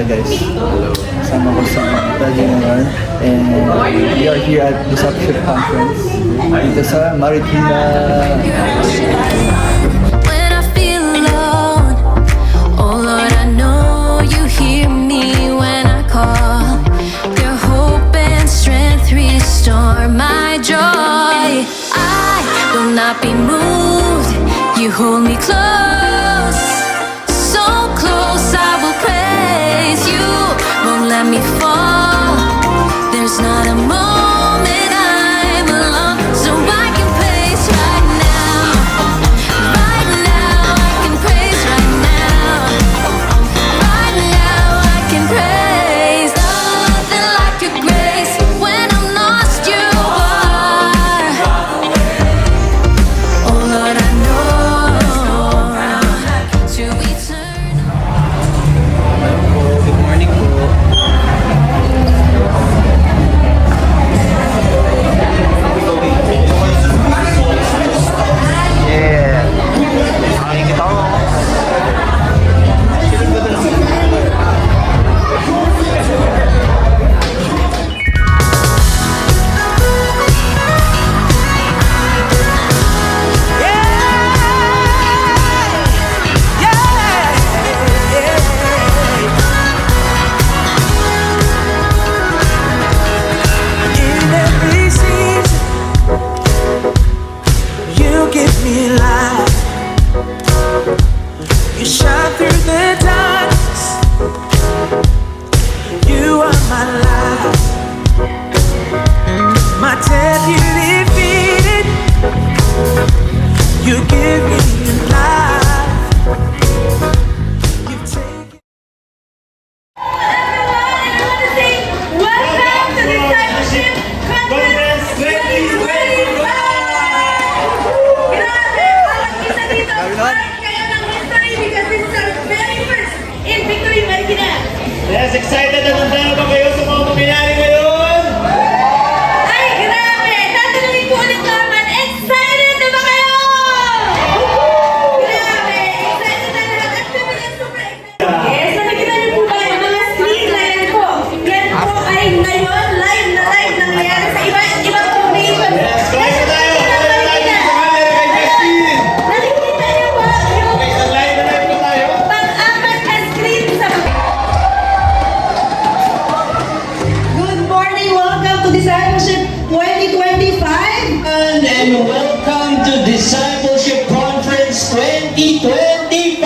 Hi guys. Hello. Kasama ko sa General and we are here at Discipleship Conference dito sa Marikina. When I feel alone, oh Lord, I know you hear me when I call. Your hope and strength restore my joy. I will not be moved. You hold me close, so close. I will praise you. Won't let me fall. There's not a moment I'm alone, so I can praise right now. Right now I can praise right now. Right now I can praise. Nothing like your grace. When I'm lost, you are. Oh Lord, I know to eternal. Good morning po. Yeah. Nakikita ko. In every season, you give me life. You shine through the darkness. You are my life. My death you defeated. You give me life. You take it. Welcome to Discipleship Conference 2025! Grabe! Bawat isa dito, part kayo ng history because this is our very first in Victory Marikina. Yes, excited na tayo ba kayo sa mga mangyayari ngayon? Ay, grabe! Tatanungin ko ulit naman, excited na ba kayo? Grabe! Excited na lahat at kami na super excited. Yes, nakikita niyo po ba yung mga screen na yan po? Yan po ay ngayon live na live nangyayari sa ibang location. Yes, kaya na tayo! Kaya na tayo sa camera kay Justin! Nakikita niyo ba yung Okay, sa live na live pa tayo. pang-apat na screen sa Good morning! Welcome to Discipleship 2025! And welcome to Discipleship Conference 2025!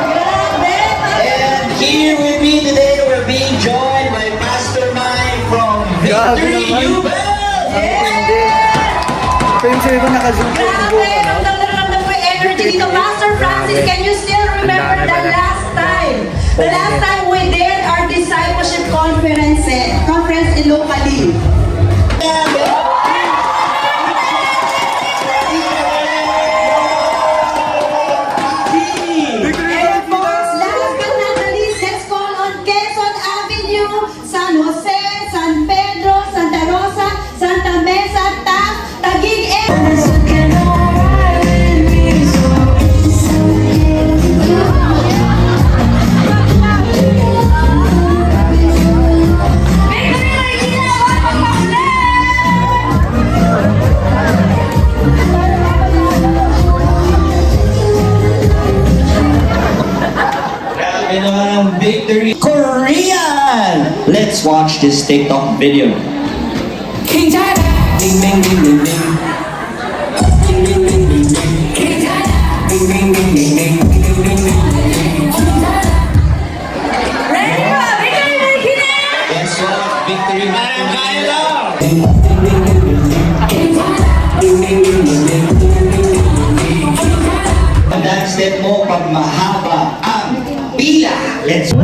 Grabe! And here with me today, we're being joined by Mastermind from Grabe Victory naman. Ubel! Hindi. Pero yung sabi ko naka-zoom po yung Grabe! buhok, ano? Ramdam na ramdam ko yung energy dito. Pastor Francis, can you still remember the last time? The last time we did our discipleship conference in locally. And folks, last but not the least, let's call on Quezon Avenue, San Jose, San Pedro, Santa Rosa, Santa Mesa, Taguig, and Grabe naman ang Victory Korean! Let's watch this TikTok video. King China! Ding ding ding ding ding. Ding ding ding ding ding. King China! Ding ding ding ding ding. Ding ding ding ding ding. ready ba? Victory Marikina! Guess what? Victory Manang kaya lang! Ding ding ding ding ding. King China! Ding ding ding ding ding. Ding ding ding ding ding. Ang dance step mo pag mahaba ang pila. Let's go!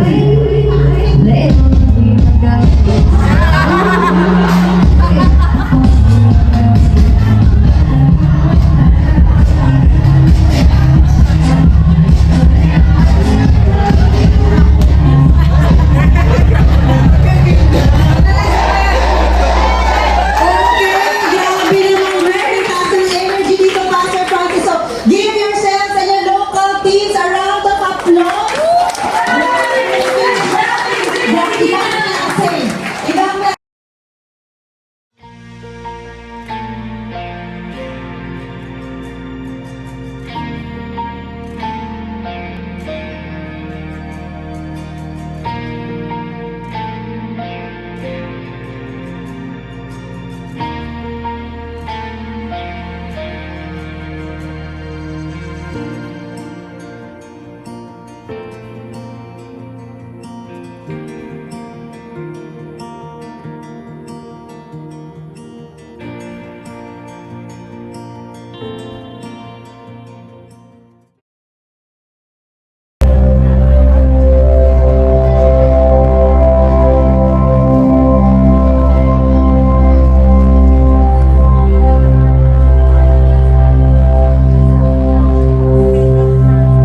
Give yourselves and your local teams a round of applause.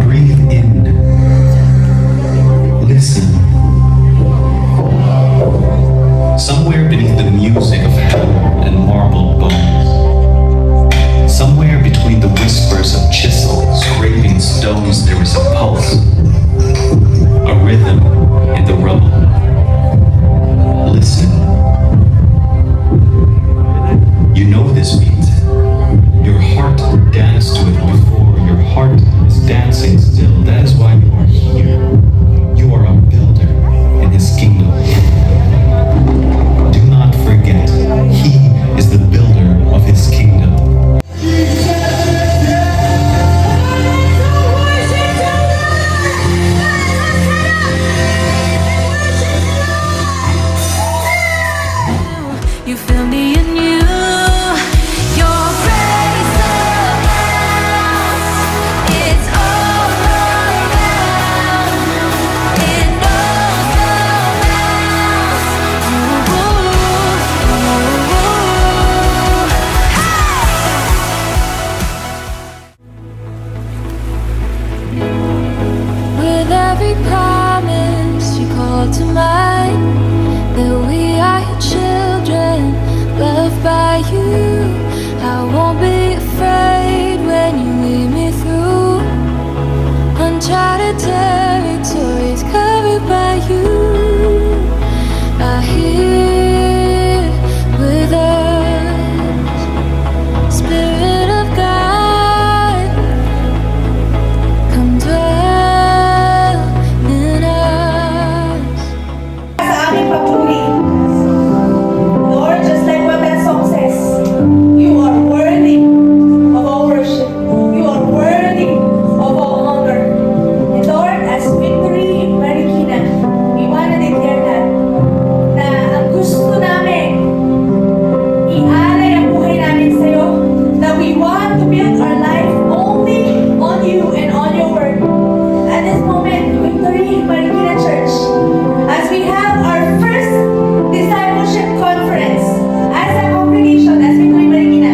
Breathe in. Listen. Somewhere beneath the music of hammer and marbled bones, somewhere between the whispers of chisels scraping stones, there is a pulse, a rhythm in the rubble. Listen. You know this beat. Your heart danced to it before. Your heart is dancing still. That is why you are here. You are a builder in his kingdom. Do not forget, he is the builder of his kingdom. You feel me in you. Your grace abounds. It's all around. It knows no bounds. With every promise you call to mind, that we are your children, loved by you. I won't be afraid when you lead me through uncharted territories covered by you. I hear with us, Spirit of God, come dwell in us. Sa aming papuri. Lord, just like what that song says, you are worthy of all worship. You are worthy of all honor. And Lord, as Victory Marikina, we want to declare that na ang gusto namin ialay ang buhay namin sa'yo, that we want to build our life only on you and on your word. At this moment, Victory Marikina Church, as we have our first discipleship conference as a congregation, as Victory Marikina,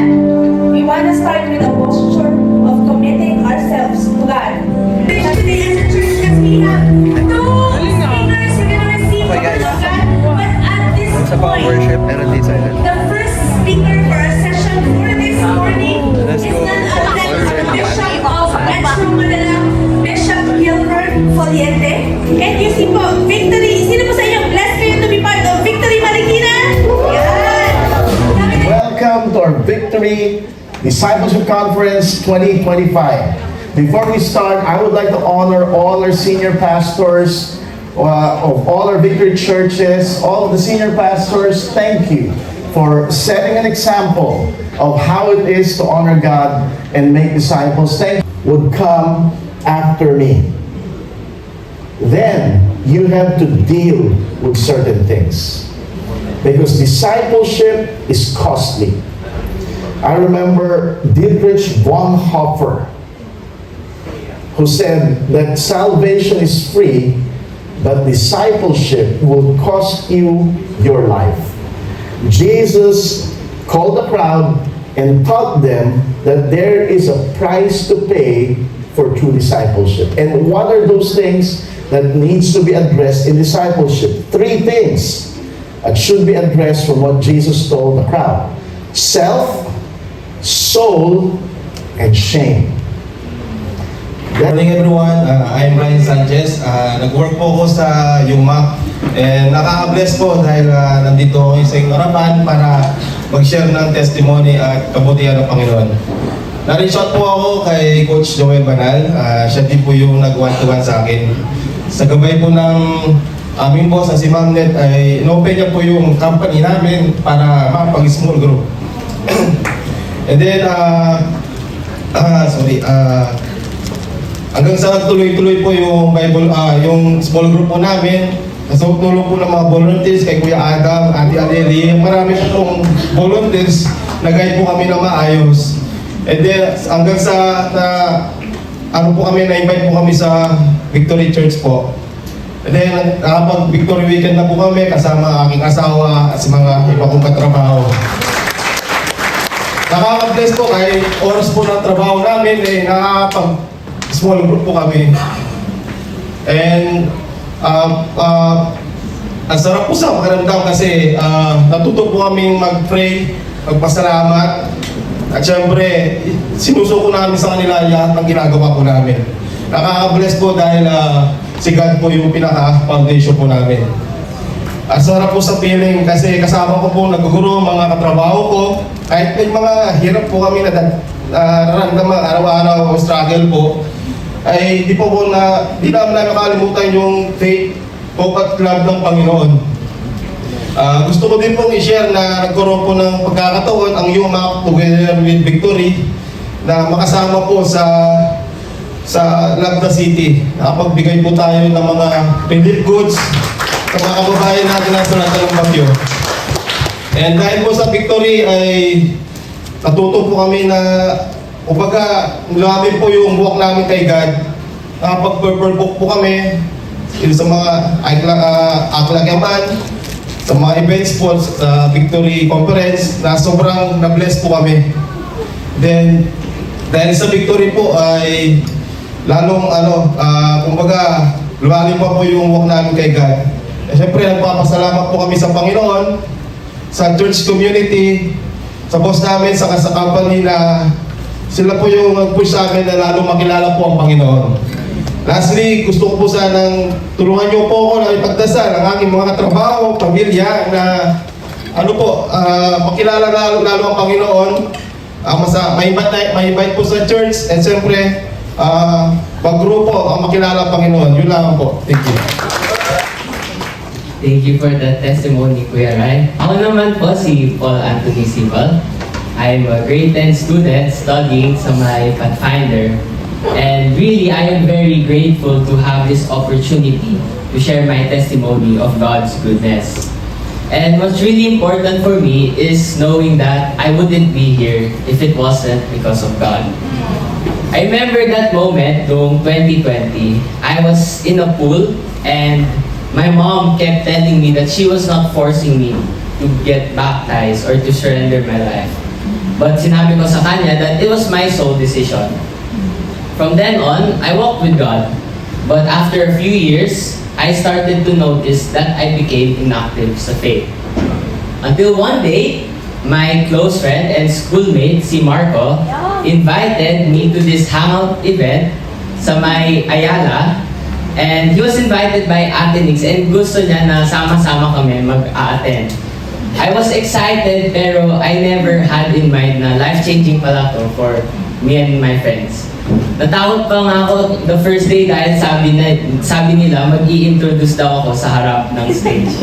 we want to start with a posture of committing ourselves to God. Today as a church, because we have two speakers who can receive the word of God, but at this Sa pang point, worship, meron din silent. the first speaker for our session for this morning Let's is go. none other than the Bishop of Metro Manila, Bishop Gilbert Foliente. And you see po, Victory, sino po sa inyo blessed kayo to be part of Victory Marikina? Yan! Welcome to our Victory Discipleship Conference 2025. Before we start, I would like to honor all our senior pastors of all our Victory churches, all of the senior pastors. Thank you for setting an example of how it is to honor God and make disciples. Thank you. Would come after me. Then you have to deal with certain things. Because discipleship is costly. I remember Dietrich Bonhoeffer, who said that salvation is free, but discipleship will cost you your life. Jesus called the crowd and taught them that there is a price to pay for true discipleship. And what are those things that needs to be addressed in discipleship? 3 things that should be addressed from what Jesus told the crowd: self, soul, and shame. Good morning everyone, I'm Ryan Sanchez. Nag-work po ako sa UMAC and nakaka-bless po dahil nandito ako sa inyong harapan para mag-share ng testimony at kabutihan ng Panginoon. Na-reach out po ako kay Coach Joel Banal. Siya din po yung nag-one-to-one sa akin. Sa gabay po ng aming boss na si Ma'am Net ay in-open niya po yung company namin para mapag-small group. And then, hanggang sa tuloy-tuloy po yung Bible, yung small group po namin. Sa tulong po ng mga volunteers kay Kuya Adam, Ate Aleli, marami po pong volunteers, nag-guide po kami ng maayos. And then hanggang sa ano po kami, na-invite po kami sa Victory Church po. And then nakapag Victory Weekend na po kami kasama aking asawa at sa mga iba kong katrabaho. Nakaka-bless po kahit oras po ng trabaho namin, nakakapag small group po kami. And ang sarap po sa pakiramdam kasi natuto po kaming mag-pray, magpasalamat. At syempre, sinusuko namin sa kanila lahat ng ginagawa po namin. Nakaka-bless po dahil si God po yung pinaka-foundation po namin. Ang sarap po sa feeling kasi kasama ko po naguguro, mga katrabaho ko. Kahit may mga hirap po kami na nararamdaman araw-araw o struggle po, ay di namin nakalimutan yung faith o at love ng Panginoon. Gusto ko din pong i-share na nagkaroon po ng pagkakataon ang UMAC together with Victory na makasama po sa Love the City. Nakapagbigay po tayo ng mga relief goods sa mga kababayan natin na sulatan ng bagyo. And dahil po sa Victory ay natuto po kami na kumbaga namin po yung buwak namin kay God. Nakapag-purple book po kami sa mga aklagyaman, sa mga events po sa Victory Conference na sobrang na-bless po kami. Then dahil sa Victory po ay lalong kumbaga lumalim pa po yung walk namin kay God. Siyempre, nagpapasalamat po kami sa Panginoon, sa church community, sa boss namin, sa company na sila po yung nag-push sa amin na lalo makilala po ang Panginoon. Lastly, gusto ko po sanang tulungan niyo po ako na ipagdasal ang aking mga katrabaho, pamilya na makilala lalo ang Panginoon. May-invite po sa church and siyempre, pag-grupo ang makilala ang Panginoon. Yun lang po. Thank you. Thank you for that testimony, Kuya Rai. Ako naman po si Paul Anthony Sibal. I'm a grade 10 student studying sa my Pathfinder. And really, I am very grateful to have this opportunity to share my testimony of God's goodness. And what's really important for me is knowing that I wouldn't be here if it wasn't because of God. I remember that moment noong 2020. I was in a pool and my mom kept telling me that she was not forcing me to get baptized or to surrender my life. But sinabi ko sa kanya that it was my sole decision. From then on, I walked with God. But after a few years, I started to notice that I became inactive sa faith. Until one day, my close friend and schoolmate, si Marco, invited me to this hangout event sa may Ayala. And he was invited by Ate Nix and gusto niya na sama-sama kami mag-a-attend. I was excited pero I never had in mind na life-changing pala to for me and my friends. Natakot pa nga ako the first day dahil sabi nila mag-i-introduce daw ako sa harap ng stage.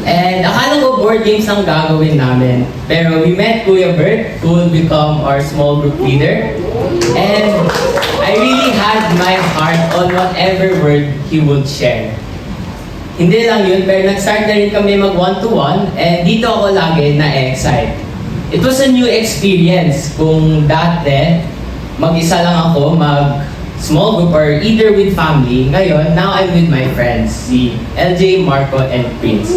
And akala ko board games ang gagawin namin. Pero we met Kuya Bert, who will become our small group leader. And I really had my heart on whatever word he would share. Hindi lang yun, pero nag-start na rin kami mag one-to-one and dito ako lagi na-excite. It was a new experience kung dati mag-isa lang ako mag-small group or either with family. Ngayon, now I'm with my friends, si LJ, Marco, and Prince.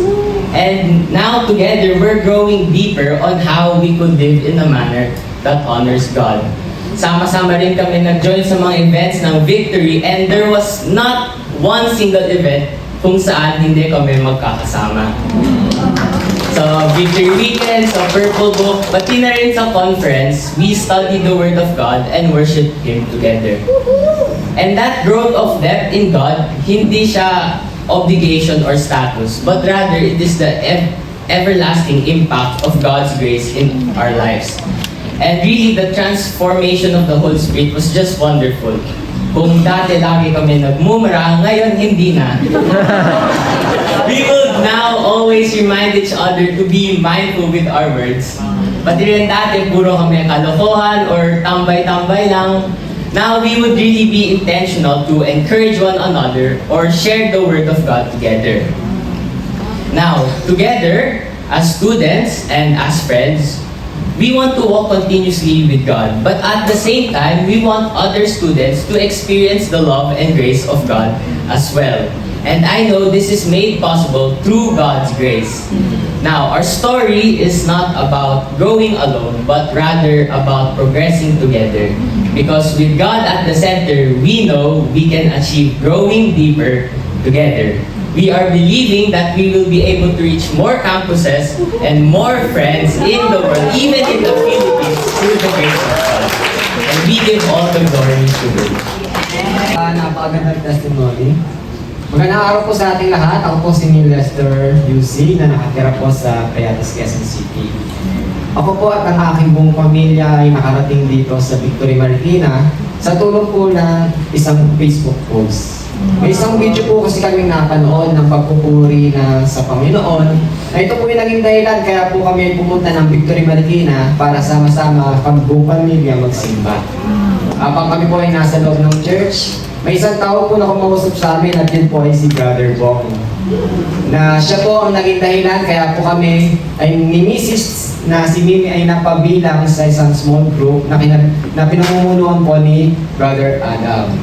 And now together, we're growing deeper on how we could live in a manner that honors God. Sama-sama rin kami nag-join sa mga events ng Victory and there was not one single event kung saan hindi kami magkakasama. So, Victory Weekend, sa Purple Book, pati na rin sa conference, we studied the Word of God and worship Him together. And that growth of depth in God, hindi siya obligation or status, but rather it is the everlasting impact of God's grace in our lives. And really, the transformation of the Holy Spirit was just wonderful. Kung dati lagi kami nagmumura, ngayon hindi na. We will now always remind each other to be mindful with our words. Pati rin dati, puro kami kalokohan or tambay-tambay lang. Now, we would really be intentional to encourage one another or share the Word of God together. Now, together, as students and as friends, we want to walk continuously with God, but at the same time, we want other students to experience the love and grace of God as well. And I know this is made possible through God's grace. Now, our story is not about growing alone, but rather about progressing together. Because with God at the center, we know we can achieve growing deeper together. We are believing that we will be able to reach more campuses and more friends in the world, even in the Philippines, through the grace of God. And we give all the glory to Him. Napakagandang testimony. Magandang araw po sa ating lahat. Ako po si Neil Lester UC na nakatira po sa Payatas, Quezon City. Ako po at ang aking buong pamilya ay nakarating dito sa Victory Marikina sa tulong po ng isang Facebook post. May isang video po kasi kaming napanood ng pagpupuri na sa Panginoon na ito po yung naging dahilan kaya po kami pumunta ng Victory Marikina para sama-sama kami buong pamilya magsimba. Habang kami po ay nasa loob ng church, may isang tao po na kumausap sa amin at yun po ay si Brother Bong. Na siya po ang naging dahilan kaya po kami ay ni Mrs. na si Mimi ay napabilang sa isang small group na pinamumunuan po ni Brother Adam.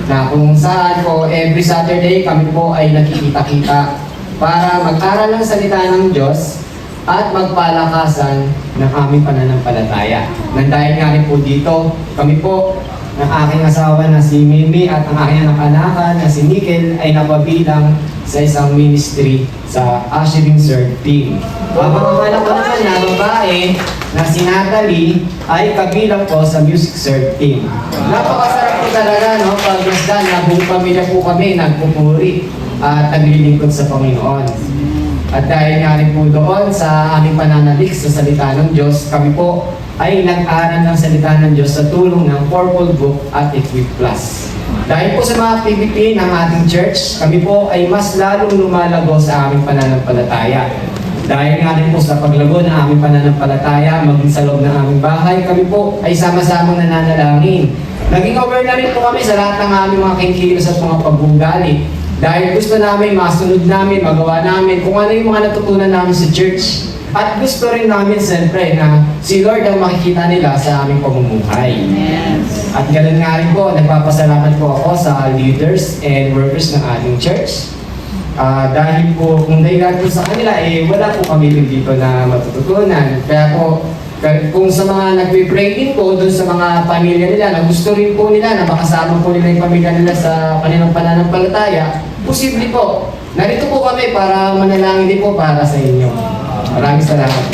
Na kung saan po every Saturday kami po ay nakikita-kita para mag-aral ng salita ng Diyos at magpalakasan ng aming pananampalataya. Nang dahil nga rin po dito, kami po ng aking asawa na si Mimi at ang aking anak-anakan na si Nickel ay napabilang sa isang ministry sa ushering serve team. Habang ang anak ko naman na babae na si Natalie ay kabilang po sa music serve team. Napakasarap po talaga, no? Pag nasda na buong pamilya po kami nagpupuri at naglilingkod sa Panginoon. At dahil nga rin po doon sa aming pananalik sa salita ng Diyos, kami po ay nag-aral ng salita ng Diyos sa tulong ng Purple Book at Equip Plus. Dahil po sa mga activity ng ating church, kami po ay mas lalong lumalago sa aming pananampalataya. Dahil nga rin po sa paglago ng aming pananampalataya, maging sa loob ng aming bahay, kami po ay sama-samang nananalangin. Naging aware na rin po kami sa lahat ng aming mga kikilos at mga pag-uugali. Dahil gusto namin, masunod namin, magawa namin kung ano yung mga natutunan namin sa church. At gusto rin namin siyempre na si Lord ang makikita nila sa aming pamumuhay. Yes. At ganoon nga rin po, nagpapasalamat po ako sa leaders and workers ng ating church. Dahil po, kung dahil po sa kanila, wala po kami rin dito na matututunan. Kaya po, kung sa mga nagpe-pray din po doon sa mga pamilya nila, na gusto rin po nila na makasama po nila yung pamilya nila sa kanilang pananampalataya, posible po. Narito po kami para manalangin din po para sa inyo. Maraming salamat.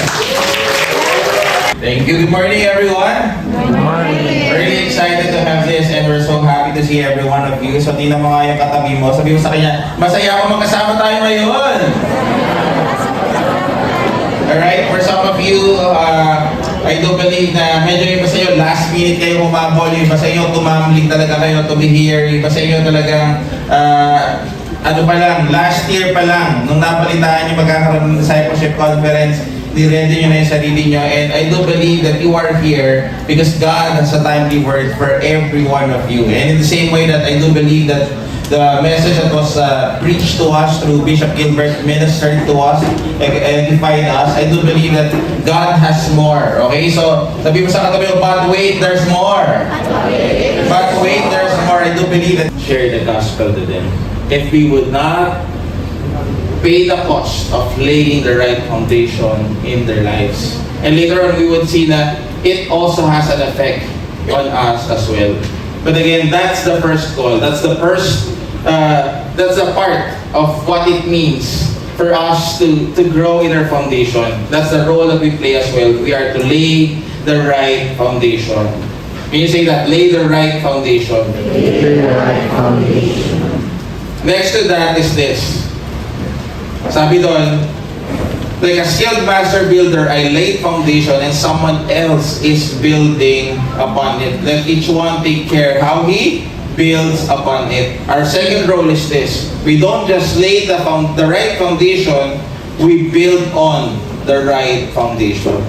Thank you. Good morning, everyone. Good morning. Really excited to have this and we're so happy to see every one of you. So, tingnan mo nga yung katabi mo. Sabi mo sa kanya, masaya ako magkasama tayo ngayon. Alright, for some of you, I do believe na medyo iba sa inyo, last minute kayo humabol, iba sa inyo tumambling talaga kayo to be here, iba sa inyo talagang ano pa lang, last year pa lang, nung napalitaan nyo magkakaroon ng discipleship conference, ni-ready nyo na yung sarili nyo. And I do believe that you are here because God has a timely word for every one of you. And in the same way that I do believe that the message that was preached to us through Bishop Gilbert, ministered to us, edified us, I do believe that God has more. Okay? So, sabi mo sa katabi mo, but wait, there's more. But wait, there's more. I do believe that share the gospel to them. If we would not pay the cost of laying the right foundation in their lives. And later on, we would see that it also has an effect on us as well. But again, that's the first call. That's the first, that's a part of what it means for us to grow in our foundation. That's the role that we play as well. We are to lay the right foundation. When you say that, lay the right foundation. Lay the right foundation. Next to that is this. Sabi doon, like a skilled master builder, I laid foundation and someone else is building upon it. Let each one take care how he builds upon it. Our second role is this. We don't just lay the right foundation, we build on the right foundation.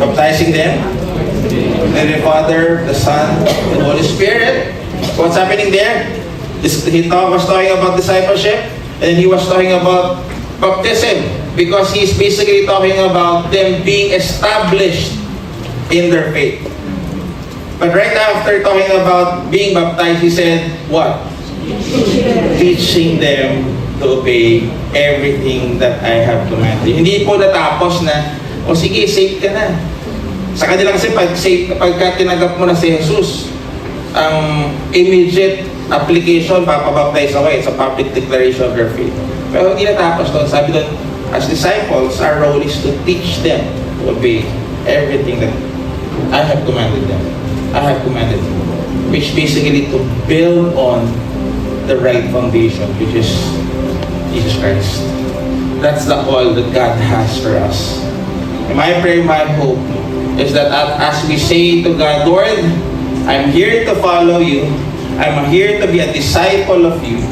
Baptizing them in the Father, the Son, and the Holy Spirit. What's happening there? He was talking about discipleship, and he was talking about baptism because he's basically talking about them being established in their faith. But right after talking about being baptized, he said, what? Teaching them to obey everything that I have commanded. Hindi po natapos na, o sige, saved ka na. Sa kanila kasi pagka tinanggap mo na si Jesus, ang immediate application, papabaptize away. It's a public declaration of their faith. Pero hindi natapos doon. Sabi doon, as disciples, our role is to teach them to obey everything that I have commanded them. I have commanded them. Which basically to build on the right foundation, which is Jesus Christ. That's the call that God has for us. And my prayer, my hope, is that as we say to God, Lord, I'm here to follow you. I'm here to be a disciple of you.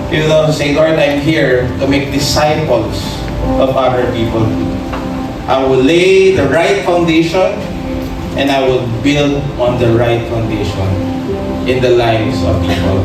You know, say, Lord, I'm here to make disciples of other people. I will lay the right foundation and I will build on the right foundation in the lives of people.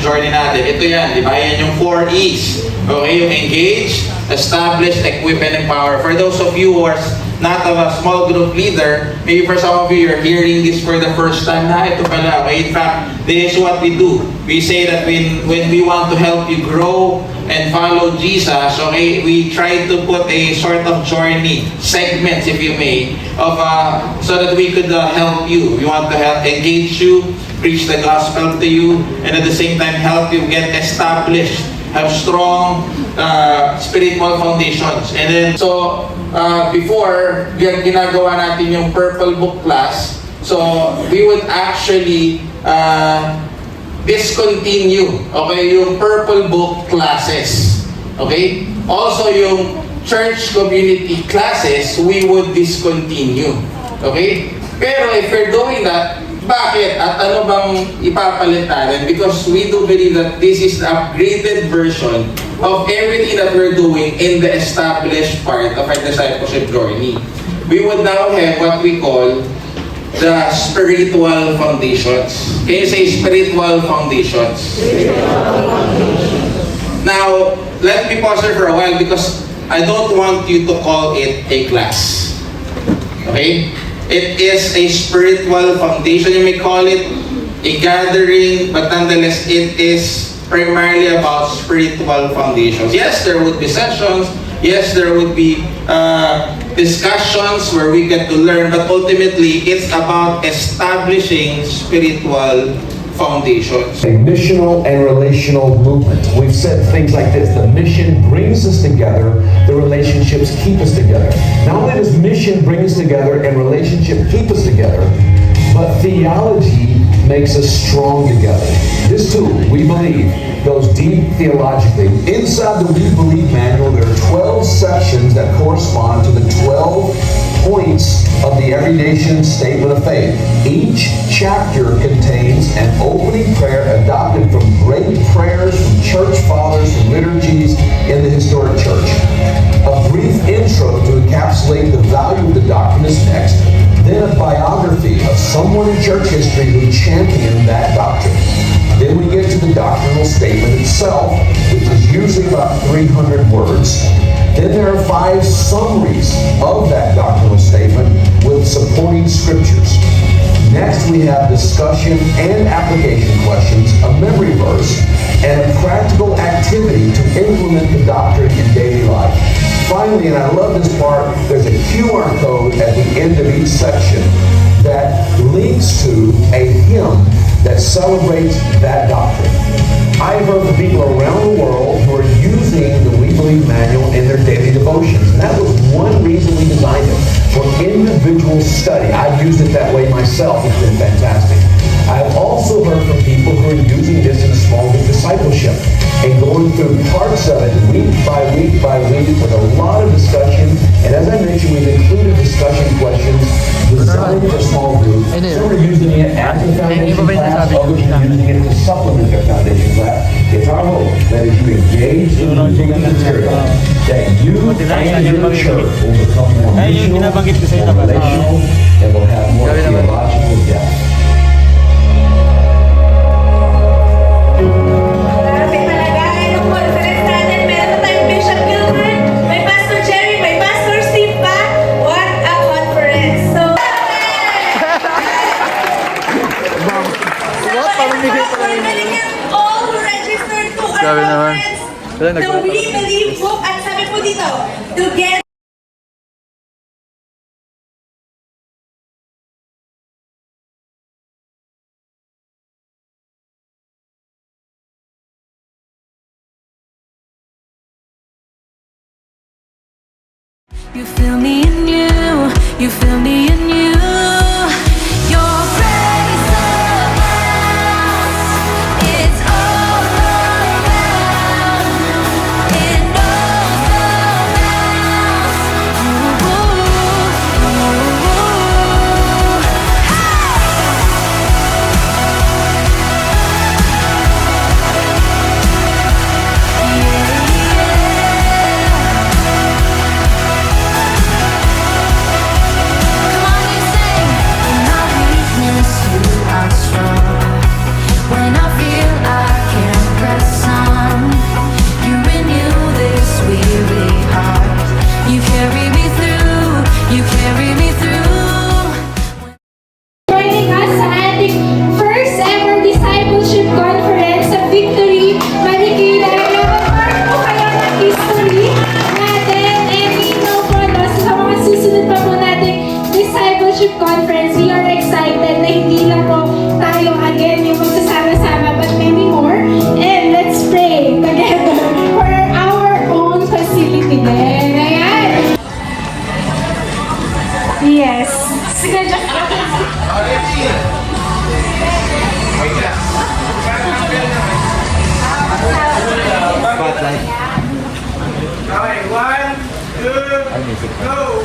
journey natin. Ito yan, di ba? Yan yung 4 E's. Okay, yung engage, establish, equip, and empower. For those of you who are not a small group leader, maybe for some of you, you're hearing this for the first time na ito pala. Okay, in fact, this is what we do. We say that when we want to help you grow and follow Jesus, okay, we try to put a sort of journey, segments if you may, of so that we could help you. We want to help engage you, preach the gospel to you, and at the same time help you get established, have strong spiritual foundations. And then, so, before, ginagawa natin yung Purple Book class, so we would actually discontinue, okay, yung Purple Book classes. Okay? Also, yung church community classes, we would discontinue. Okay? Pero if you're doing that, bakit? At ano bang ipapalit natin? Because we do believe that this is the upgraded version of everything that we're doing in the established part of our discipleship journey. We would now have what we call the spiritual foundations. Can you say spiritual foundations? Now, let me pause here for a while because I don't want you to call it a class. Okay? It is a spiritual foundation. You may call it a gathering, but nonetheless, it is primarily about spiritual foundations. Yes, there would be sessions. Yes, there would be discussions where we get to learn, but ultimately, it's about establishing spiritual foundations. A missional and relational movement. We've said things like this: the mission brings us together, the relationships keep us together. Not only does mission bring us together and relationship keep us together, but theology makes us strong together. This too, we believe, goes deep theologically. Inside the We Believe manual, there are 12 sections that correspond to the 12 points of the Every Nation Statement of Faith. Each chapter contains an opening prayer adopted from great prayers from church fathers and liturgies in the historic church. A brief intro to encapsulate the value of the doctrine is next, then a biography of someone in church history who championed that doctrine. Then we get to the doctrinal statement itself, which is usually about 300 words. Then there are 5 summaries of that doctrinal statement with supporting scriptures. Next, we have discussion and application questions, a memory verse, and a practical activity to implement the doctrine in daily life. Finally, and I love this part, there's a QR code at the end of each section that links to a hymn that celebrates that doctrine. I've heard from people around the world who are using the We Believe manual in their daily devotions. And that was one reason we designed it, for individual study. I've used it that way myself. It's been fantastic. I've also heard from people who are using this in a small group discipleship and going through parts of it week by week by week with a lot of discussion. And as I mentioned, we've included discussion questions designed for small groups. Some are using it as a foundation class, others are using it to supplement their foundation class. It's our hope that as you engage in using the material, that you and your church will become more missional, more relational, and will have more theological depth. Grabe talaga. Yung conference natin, meron tayong Bishop Gilbert, may Pastor Jerry, may Pastor Steve pa. What a conference! So, we're galing all who registered to our conference. The We Believe book, at sabi po dito, together. You feel me in you, you feel me in you. Your grace abounds, it's all around, it knows the bounds. Ooh, ooh, ooh, Come on, you say Okay, 1, 2, go!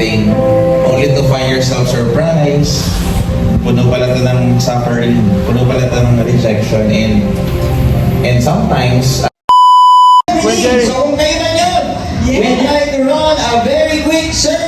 Thing, only to find yourself surprised. Puno pala ito ng suffering, puno pala ito ng rejection, and sometimes So kung kayo na yun, we'd like to run a very quick survey.